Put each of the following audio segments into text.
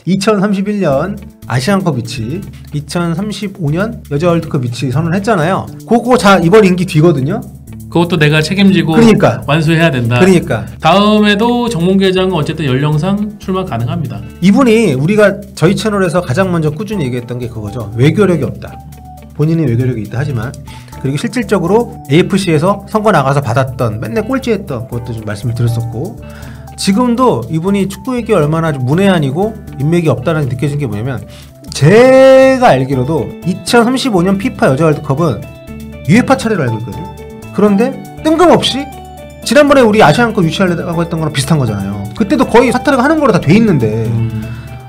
2031년 아시안컵 위치, 2035년 여자 월드컵 위치 선언했잖아요. 그거 자 이번 임기 뒤거든요. 그것도 내가 책임지고 그러니까. 완수해야 된다. 그러니까 다음에도 정몽규 회장은 어쨌든 연령상 출마 가능합니다. 이분이 우리가 저희 채널에서 가장 먼저 꾸준히 얘기했던 게 그거죠. 외교력이 없다. 본인이 외교력이 있다 하지만 그리고 실질적으로 AFC에서 선거 나가서 받았던 맨날 꼴찌했던 그것도 좀 말씀을 드렸었고, 지금도 이분이 축구 얘기 얼마나 문외한이고 인맥이 없다는 느껴진 게 뭐냐면, 제가 알기로도 2035년 피파 여자 월드컵은 UEFA 차례로 알고 있거든요. 그런데 뜬금없이 지난번에 우리 아시안컵 유치하려고 했던 거랑 비슷한 거잖아요. 그때도 거의 카타르가 하는 거로 다 돼 있는데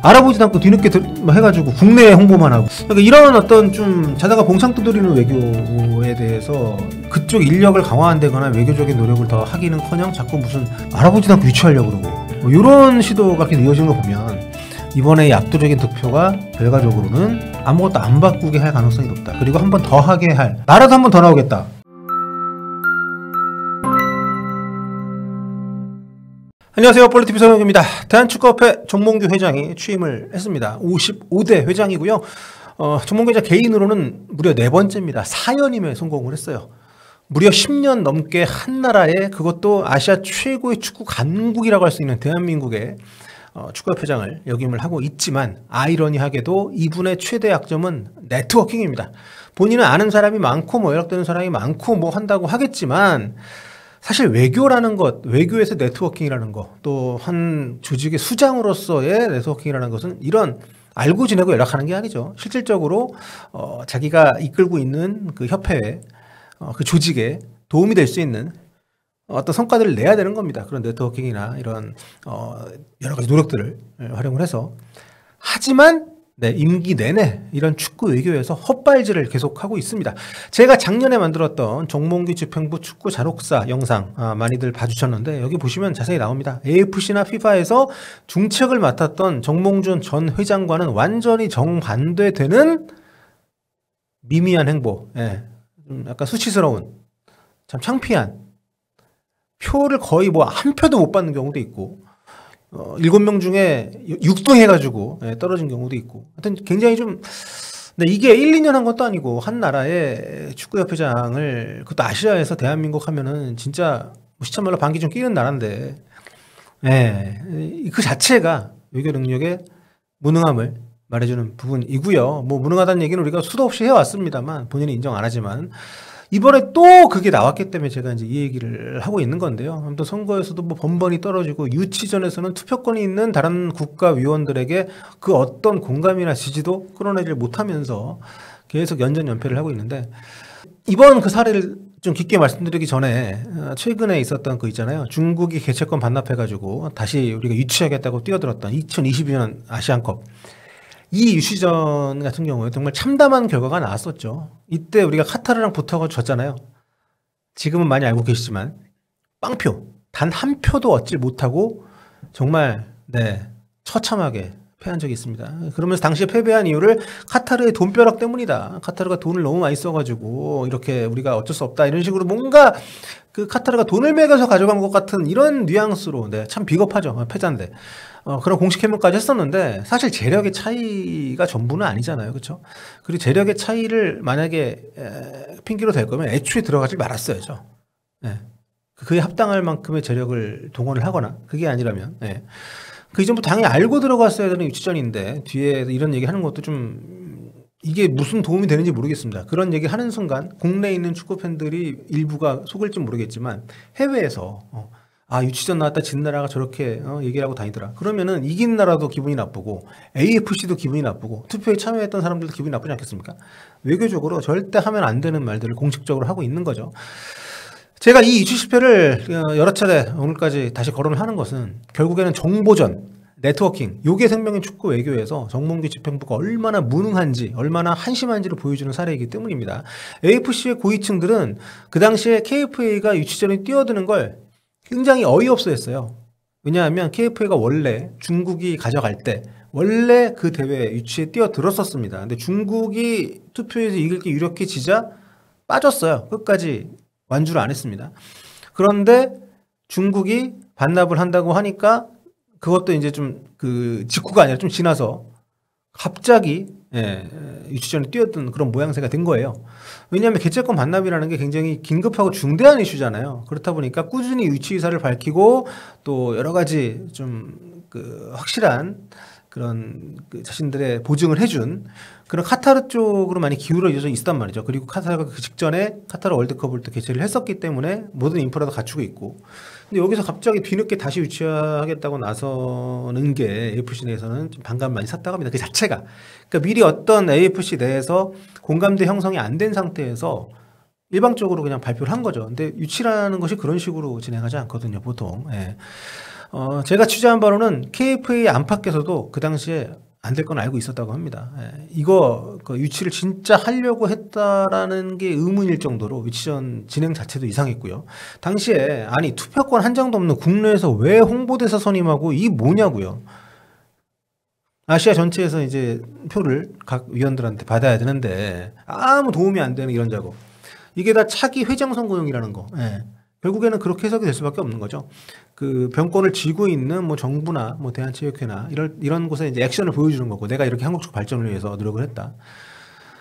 알아보지도 않고 뒤늦게 해가지고 국내 홍보만 하고. 그러니까 이런 어떤 좀 자다가 봉창 두드리는 외교에 대해서 그쪽 인력을 강화한다거나 외교적인 노력을 더 하기는커녕 자꾸 무슨 알아보지도 않고 유치하려고 그러고, 뭐 이런 시도가 계속 이어지는 거 보면 이번에 압도적인 득표가 결과적으로는 아무것도 안 바꾸게 할 가능성이 높다. 그리고 한 번 더 하게 할, 나라도 한 번 더 나오겠다. 안녕하세요. 볼리TV 서영규입니다. 대한축구협회 정몽규 회장이 취임을 했습니다. 55대 회장이고요. 정몽규 회장 개인으로는 무려 4번째입니다. 4연임에 성공을 했어요. 무려 10년 넘게 한 나라에, 그것도 아시아 최고의 축구 강국이라고 할 수 있는 대한민국의 축구협회장을 역임을 하고 있지만, 아이러니하게도 이분의 최대 약점은 네트워킹입니다. 본인은 아는 사람이 많고 뭐 연락되는 사람이 많고 뭐 한다고 하겠지만, 사실 외교라는 것, 외교에서 네트워킹이라는 것, 또 한 조직의 수장으로서의 네트워킹이라는 것은 이런 알고 지내고 연락하는 게 아니죠. 실질적으로 자기가 이끌고 있는 그 협회에, 그 조직에 도움이 될 수 있는 어떤 성과들을 내야 되는 겁니다. 그런 네트워킹이나 이런 여러 가지 노력들을 활용을 해서. 하지만 임기 내내 이런 축구 외교에서 헛발질을 계속하고 있습니다. 제가 작년에 만들었던 정몽규 집행부 축구 잔혹사 영상 많이들 봐주셨는데, 여기 보시면 자세히 나옵니다. AFC나 FIFA에서 중책을 맡았던 정몽준 전 회장과는 완전히 정반대되는 미미한 행보, 좀 약간 수치스러운, 참 창피한, 표를 거의 뭐 한 표도 못 받는 경우도 있고, 7명 중에 6등 해가지고 떨어진 경우도 있고, 하여튼 굉장히 좀, 근데 이게 1, 2년 한 것도 아니고 한 나라의 축구협회장을, 그것도 아시아에서 대한민국 하면은 진짜 시참말로 반기 좀 끼는 나라인데, 그 자체가 외교 능력의 무능함을 말해주는 부분이고요. 뭐 무능하다는 얘기는 우리가 수도 없이 해왔습니다만, 본인이 인정 안 하지만 이번에 또 그게 나왔기 때문에 제가 이제 이 얘기를 하고 있는 건데요. 아무튼 선거에서도 뭐 번번이 떨어지고, 유치전에서는 투표권이 있는 다른 국가위원들에게 그 어떤 공감이나 지지도 끌어내질 못하면서 계속 연전연패를 하고 있는데, 이번 그 사례를 좀 깊게 말씀드리기 전에 최근에 있었던 거 있잖아요. 중국이 개최권 반납해가지고 다시 우리가 유치하겠다고 뛰어들었던 2022년 아시안컵. 이 유치전 같은 경우에 정말 참담한 결과가 나왔었죠. 이때 우리가 카타르랑 붙어가지고 졌잖아요. 지금은 많이 알고 계시지만 빵표, 단 한 표도 얻지 못하고 정말 처참하게 패한 적이 있습니다. 그러면서 당시에 패배한 이유를 카타르의 돈벼락 때문이다. 카타르가 돈을 너무 많이 써가지고 이렇게 우리가 어쩔 수 없다. 이런 식으로 뭔가 그 카타르가 돈을 매겨서 가져간 것 같은 이런 뉘앙스로, 참 비겁하죠. 패자인데. 그런 공식 해명까지 했었는데, 사실 재력의 차이가 전부는 아니잖아요. 그렇죠? 그리고 재력의 차이를 만약에 핑계로 댈 거면 애초에 들어가지 말았어야죠. 그에 합당할 만큼의 재력을 동원을 하거나, 그게 아니라면 그 이전부터 당연히 알고 들어갔어야 되는 유치전인데, 뒤에 이런 얘기 하는 것도 좀 이게 무슨 도움이 되는지 모르겠습니다. 그런 얘기 하는 순간 국내에 있는 축구 팬들이 일부가 속을지 모르겠지만, 해외에서 유치전 나왔다 진 나라가 저렇게 얘기를 하고 다니더라. 그러면은 이긴 나라도 기분이 나쁘고 AFC도 기분이 나쁘고 투표에 참여했던 사람들도 기분이 나쁘지 않겠습니까? 외교적으로 절대 하면 안 되는 말들을 공식적으로 하고 있는 거죠. 제가 이 유치 실패를 여러 차례 오늘까지 다시 거론을 하는 것은, 결국에는 정보전, 네트워킹, 요게 생명인 축구 외교에서 정몽규 집행부가 얼마나 무능한지, 얼마나 한심한지를 보여주는 사례이기 때문입니다. AFC의 고위층들은 그 당시에 KFA가 유치전에 뛰어드는 걸 굉장히 어이없어 했어요. 왜냐하면 KFA가 원래 중국이 가져갈 때 원래 그 대회 유치에 뛰어들었었습니다. 근데 중국이 투표에서 이길 게 유력해 지자 빠졌어요. 끝까지 완주를 안 했습니다. 그런데 중국이 반납을 한다고 하니까 그것도 이제 좀 그 직후가 아니라 좀 지나서 갑자기 유치전에 뛰었던 그런 모양새가 된 거예요. 왜냐하면 개최권 반납이라는 게 굉장히 긴급하고 중대한 이슈잖아요. 그렇다 보니까 꾸준히 유치 의사를 밝히고 또 여러 가지 좀 그 확실한 그런 그 자신들의 보증을 해준 그런 카타르 쪽으로 많이 기울어져 있었단 말이죠. 그리고 카타르가 그 직전에 카타르 월드컵을 또 개최를 했었기 때문에 모든 인프라도 갖추고 있고. 근데 여기서 갑자기 뒤늦게 다시 유치하겠다고 나서는 게 AFC 내에서는 좀 반감 많이 샀다고 합니다. 그 자체가. 그러니까 미리 어떤 AFC 내에서 공감대 형성이 안 된 상태에서 일방적으로 그냥 발표를 한 거죠. 근데 유치라는 것이 그런 식으로 진행하지 않거든요, 보통. 예. 제가 취재한 바로는 KFA 안팎에서도 그 당시에 안 될 건 알고 있었다고 합니다. 예. 이거 그 유치를 진짜 하려고 했다라는 게 의문일 정도로 유치전 진행 자체도 이상했고요. 당시에 아니 투표권 한 장도 없는 국내에서 왜 홍보대사 선임하고 이 뭐냐고요. 아시아 전체에서 이제 표를 각 위원들한테 받아야 되는데 아무 도움이 안 되는 이런 작업. 이게 다 차기 회장 선거용이라는 거. 예. 결국에는 그렇게 해석이 될 수밖에 없는 거죠. 그 병권을 쥐고 있는 뭐 정부나 뭐 대한체육회나 이런 곳에 이제 액션을 보여주는 거고, 내가 이렇게 한국적 발전을 위해서 노력을 했다.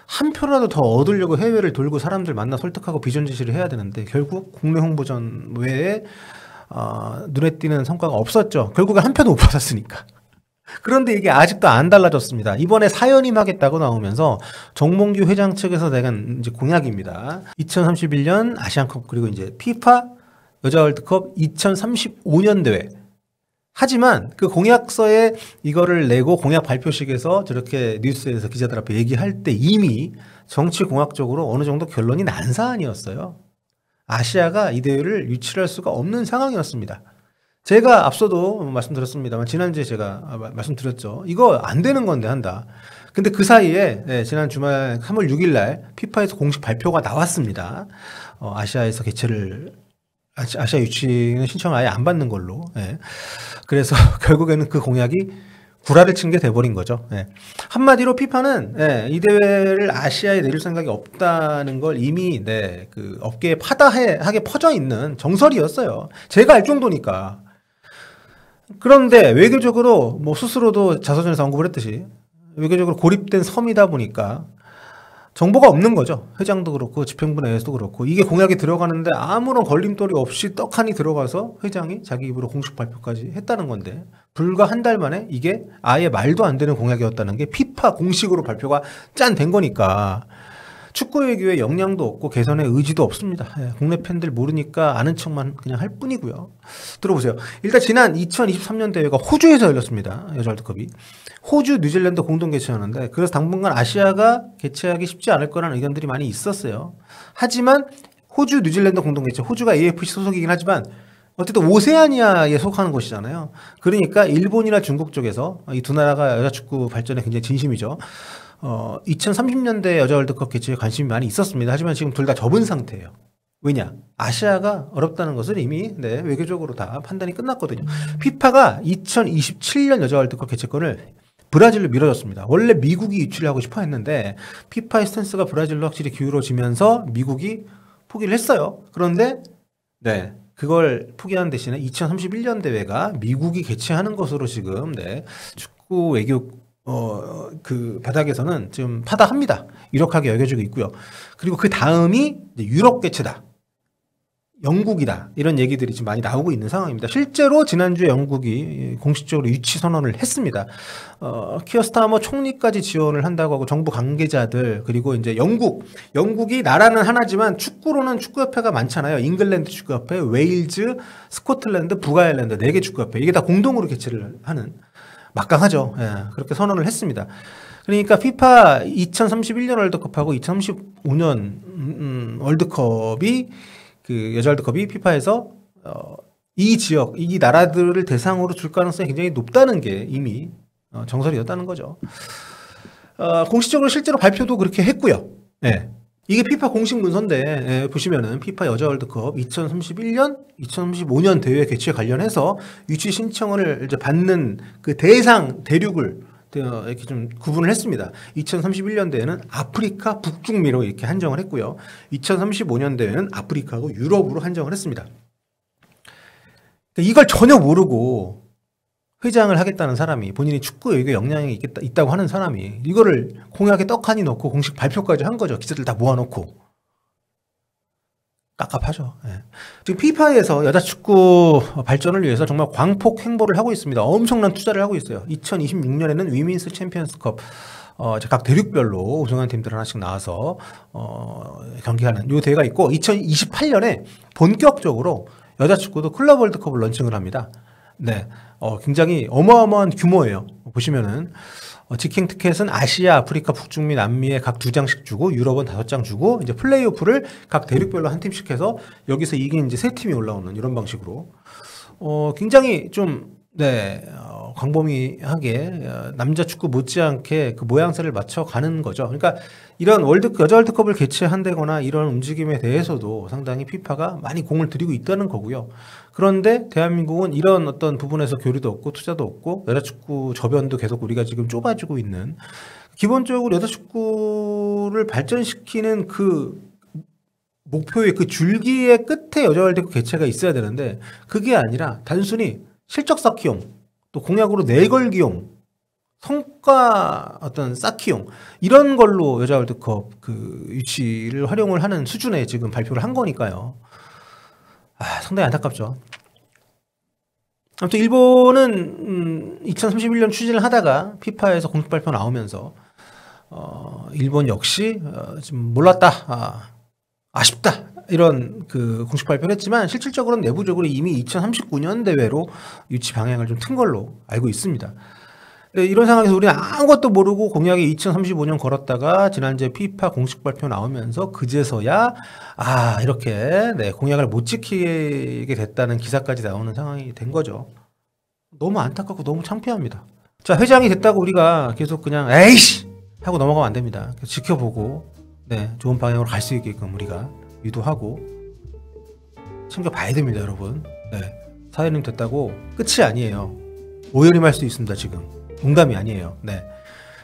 한 표라도 더 얻으려고 해외를 돌고 사람들 만나 설득하고 비전 제시를 해야 되는데 결국 국내 홍보전 외에 눈에 띄는 성과가 없었죠. 결국에 한 표도 못 받았으니까. 그런데 이게 아직도 안 달라졌습니다. 이번에 사연임 하겠다고 나오면서 정몽규 회장 측에서 내건 이제 공약입니다. 2031년 아시안컵 그리고 이제 피파 여자 월드컵 2035년 대회. 하지만 그 공약서에 이거를 내고 공약 발표식에서 저렇게 뉴스에서 기자들 앞에 얘기할 때 이미 정치공학적으로 어느 정도 결론이 난 사안이었어요. 아시아가 이 대회를 유치할 수가 없는 상황이었습니다. 제가 앞서도 말씀드렸습니다만 지난주에 제가 말씀드렸죠. 이거 안 되는 건데 한다. 근데 그 사이에 지난 주말 3월 6일 날 피파에서 공식 발표가 나왔습니다. 아시아에서 개최를 아시아 유치는 신청을 아예 안 받는 걸로. 그래서 결국에는 그 공약이 구라를 친 게 돼버린 거죠. 한마디로 피파는 이 대회를 아시아에 내릴 생각이 없다는 걸 이미 그 업계에 파다하게 퍼져 있는 정설이었어요. 제가 알 정도니까. 그런데 외교적으로 뭐 스스로도 자서전에서 언급을 했듯이 외교적으로 고립된 섬이다 보니까 정보가 없는 거죠. 회장도 그렇고 집행부 내에서도 그렇고 이게 공약에 들어가는데 아무런 걸림돌이 없이 떡하니 들어가서 회장이 자기 입으로 공식 발표까지 했다는 건데 불과 한 달 만에 이게 아예 말도 안 되는 공약이었다는 게 피파 공식으로 발표가 짠 된 거니까 축구 외교에 역량도 없고 개선의 의지도 없습니다. 국내 팬들 모르니까 아는 척만 그냥 할 뿐이고요. 들어보세요. 일단 지난 2023년 대회가 호주에서 열렸습니다. 여자 월드컵이. 호주, 뉴질랜드 공동 개최하는데 그래서 당분간 아시아가 개최하기 쉽지 않을 거라는 의견들이 많이 있었어요. 하지만 호주, 뉴질랜드 공동 개최, 호주가 AFC 소속이긴 하지만 어쨌든 오세아니아에 속하는 곳이잖아요. 그러니까 일본이나 중국 쪽에서 이 두 나라가 여자 축구 발전에 굉장히 진심이죠. 2030년대 여자 월드컵 개최에 관심이 많이 있었습니다. 하지만 지금 둘 다 접은 상태예요. 왜냐? 아시아가 어렵다는 것을 이미 외교적으로 다 판단이 끝났거든요. 피파가 2027년 여자 월드컵 개최권을 브라질로 밀어줬습니다. 원래 미국이 유치를 하고 싶어 했는데 피파의 스탠스가 브라질로 확실히 기울어지면서 미국이 포기를 했어요. 그런데 그걸 포기한 대신에 2031년 대회가 미국이 개최하는 것으로 지금 축구 외교 그 바닥에서는 지금 파다합니다. 유력하게 여겨지고 있고요. 그리고 그 다음이 유럽 개최다. 영국이다. 이런 얘기들이 지금 많이 나오고 있는 상황입니다. 실제로 지난주에 영국이 공식적으로 유치 선언을 했습니다. 키어스타머 총리까지 지원을 한다고 하고 정부 관계자들 그리고 이제 영국이 나라는 하나지만 축구로는 축구협회가 많잖아요. 잉글랜드 축구협회, 웨일즈, 스코틀랜드, 북아일랜드 4개 축구협회 이게 다 공동으로 개최를 하는 막강하죠. 그렇게 선언을 했습니다. 그러니까 피파 2031년 월드컵하고 2035년 월드컵이 그 여자 월드컵이 피파에서 이 지역, 이 나라들을 대상으로 줄 가능성이 굉장히 높다는 게 이미 정설이었다는 거죠. 공식적으로 실제로 발표도 그렇게 했고요. 이게 피파 공식 문서인데 보시면은 피파 여자 월드컵 2031년, 2035년 대회 개최 관련해서 유치 신청을 이제 받는 그 대륙을 이렇게 좀 구분을 했습니다. 2031년 대회는 아프리카, 북중미로 이렇게 한정을 했고요. 2035년 대회는 아프리카하고 유럽으로 한정을 했습니다. 이걸 전혀 모르고 회장을 하겠다는 사람이 본인이 축구 외교 역량이 있다고 하는 사람이 이거를 공약에 떡하니 넣고 공식 발표까지 한 거죠. 기자들 다 모아놓고. 깝깝하죠. 예. 지금 피파에서 여자 축구 발전을 위해서 정말 광폭 행보를 하고 있습니다. 엄청난 투자를 하고 있어요. 2026년에는 위민스 챔피언스컵 각 대륙별로 우승한 팀들 하나씩 나와서 경기하는 요 대회가 있고 2028년에 본격적으로 여자 축구도 클럽 월드컵을 런칭을 합니다. 네, 굉장히 어마어마한 규모예요. 보시면은 직행 티켓은 아시아, 아프리카, 북중미, 남미에 각 2장씩 주고 유럽은 5장 주고 이제 플레이오프를 각 대륙별로 한 팀씩 해서 여기서 이긴 이제 3팀이 올라오는 이런 방식으로 굉장히 좀 광범위하게 남자 축구 못지않게 그 모양새를 맞춰 가는 거죠. 그러니까 이런 여자 월드컵을 개최한다거나 이런 움직임에 대해서도 상당히 피파가 많이 공을 들이고 있다는 거고요. 그런데 대한민국은 이런 어떤 부분에서 교류도 없고 투자도 없고 여자 축구 저변도 계속 우리가 지금 좁아지고 있는, 기본적으로 여자 축구를 발전시키는 그 목표의 그 줄기의 끝에 여자 월드컵 개최가 있어야 되는데 그게 아니라 단순히 실적 쌓기용, 또 공약으로 내걸기용, 성과 어떤 쌓기용, 이런 걸로 여자 월드컵 그 유치를 활용을 하는 수준에 지금 발표를 한 거니까요. 상당히 안타깝죠. 아무튼 일본은 2031년 추진을 하다가 피파에서 공식 발표 나오면서 일본 역시 좀 몰랐다, 아쉽다, 이런 그 공식 발표를 했지만 실질적으로는 내부적으로 이미 2039년 대회로 유치 방향을 좀 튼 걸로 알고 있습니다. 이런 상황에서 우리는 아무것도 모르고 공약에 2035년 걸었다가 지난주에 피파 공식 발표 나오면서 그제서야 이렇게 공약을 못 지키게 됐다는 기사까지 나오는 상황이 된 거죠. 너무 안타깝고 너무 창피합니다. 자, 회장이 됐다고 우리가 계속 그냥 에이씨 하고 넘어가면 안 됩니다. 지켜보고 좋은 방향으로 갈 수 있게끔 우리가 유도하고 챙겨봐야 됩니다, 여러분. 사회님 됐다고 끝이 아니에요. 오연임 할 수 있습니다, 지금. 농담이 아니에요.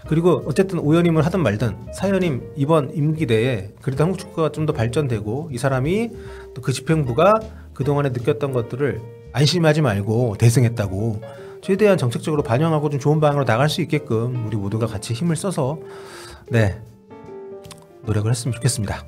그리고 어쨌든 오연임을 하든 말든 사연임 이번 임기 내에 그래도 한국 축구가 좀 더 발전되고 이 사람이 또 그 집행부가 그동안에 느꼈던 것들을 안심하지 말고 대승했다고 최대한 정책적으로 반영하고 좀 좋은 방향으로 나갈 수 있게끔 우리 모두가 같이 힘을 써서 노력을 했으면 좋겠습니다.